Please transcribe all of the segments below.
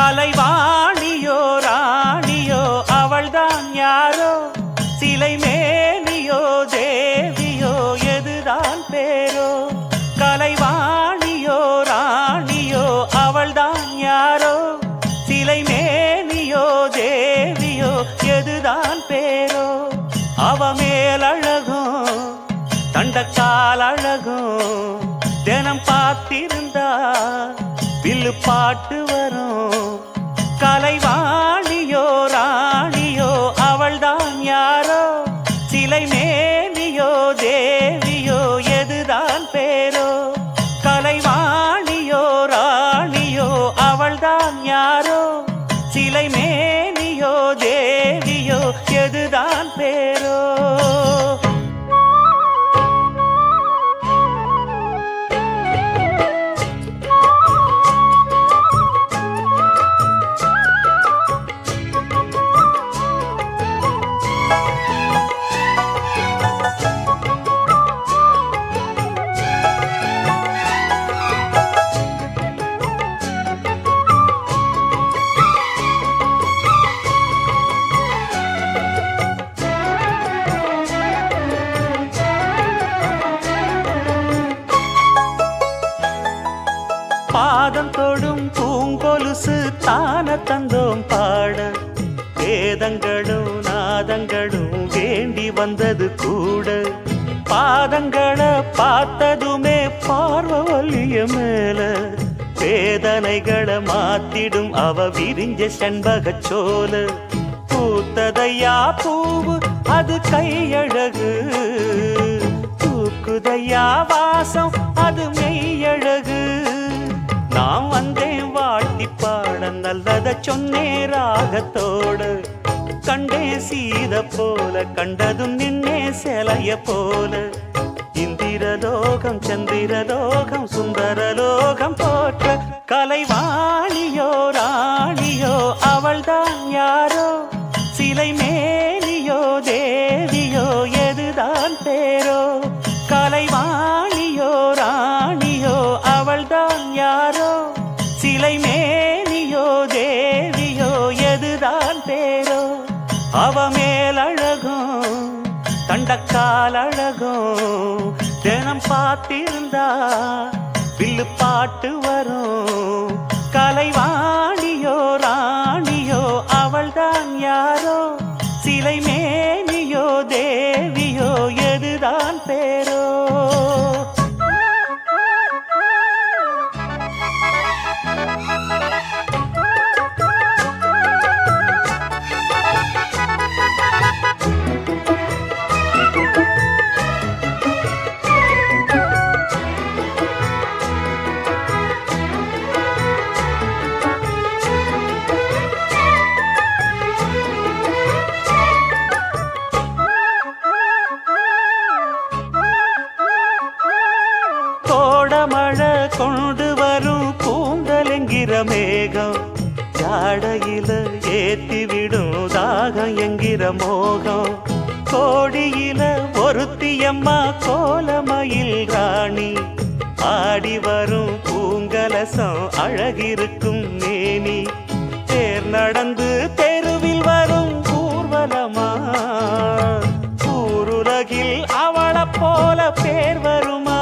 கலைவாணியோ ராணியோ அவள்தான் யாரோ, சிலை மேனியோ தேவியோ எதுதான் பேரோ. கலைவாணியோ ராணியோ அவள்தான் யாரோ, சிலை மேனியோ தேவியோ எதுதான் பேரோ. அவ மேலழகும் தண்டக்கால் அழகும் தினம் பார்த்திருந்தா வில்லு பாட்டு வரும். கலைவாணியோ ராணியோ அவள்தான் யாரோ, சிலை மேனியோ தேவியோ எதுதான் பேரோ. கலைவாணியோ ராணியோ அவள்தான் யாரோ, சிலை மேனியோ தேவியோ எதுதான் பேரோ. பாதம் தொடும் பூங்கொலுசு தான தந்தோம் பாட, வேதங்களும் நாதங்களும் வேண்டி வந்தது கூட. பாதங்களை பார்த்ததுமே பார்வலிய மேல, வேதனைகளை மாத்திடும் அவ விரிஞ்ச செண்பகச்சோல. பூத்ததையா பூவு அது கையழகு, தூக்குதையா வாசம் அது மெய்யழகு. நான் வந்தேன் வாழ்த்தி பாட நல்லத சொன்னே ராகத்தோடு. கண்டே சீத போல கண்டதும் நின்னே சிலைய போல. இந்திரலோகம் சந்திரலோகம் சுந்தரலோகம் போற்ற, கலைவாணியோ ராணியோ அவள்தான் யாரோ, சிலை மேனியோ தேவியோ எதுதான் பேரோ. கலைவாணியோ ராணியோ அவள்தான் யாரோ, சிலை மேனியோ தேவியோ எதுதான் பேரோ. அவ மேலழகும் தண்டக்கால் அழகும் தினம் பார்த்திருந்தா வில்லு பாட்டு வரும். கலைவாணியோ ராணியோ அவள்தான் யாரோ, சிலை மேனியோ தேவியோ எதுதான் பேரோ. மழை கொண்டு வரும் கூந்தலெங்கிற மேகம், ஜாடையில ஏத்தி விடும் தாகம் என்கிற மோகம். கோடியில ஒருத்தியம்மா கோலமயில் ராணி, ஆடி வரும் பூங்கலசம் அழகிருக்கும் மேனி. தேர் நடந்து தெருவில் வரும் ஊர்வலமா, ஊருலகில் அவளை போல பேர் வருமா.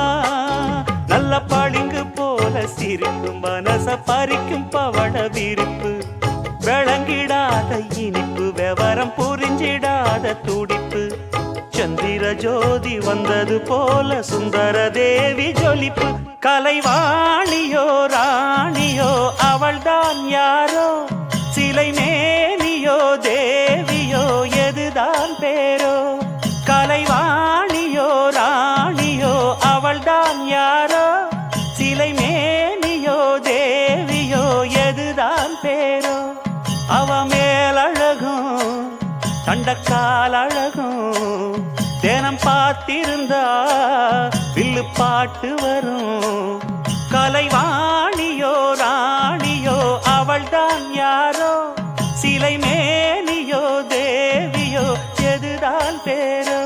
நல்ல பளிங்கு போல சிரிக்கும் மனச பறிக்கும் பவள விரிப்பு, விளங்கிடாத இனிப்பு விவரம் புரிஞ்சிடாத துடிப்பு. சந்திர ஜோதி வந்தது போல சுந்தர தேவி ஜொலிப்பு. கலைவாணியோ ராணியோ அவள்தான் யாரோ, சிலை மேனியோ தேவியோ எதுதான் பேரோ. கலைவாணியோ ராணியோ அவள்தான் யாரோ, சிலை மேனியோ தேவியோ எதுதான் பேரோ. அவ மேலழகும் தண்டக்கால் அழகும் தினம் பார்த்திருந்தா வில்லு பாட்டு வரும். கலைவாணியோ ராணியோ அவள்தான் யாரோ, சிலை மேனியோ தேவியோ எதுதான் பேரோ.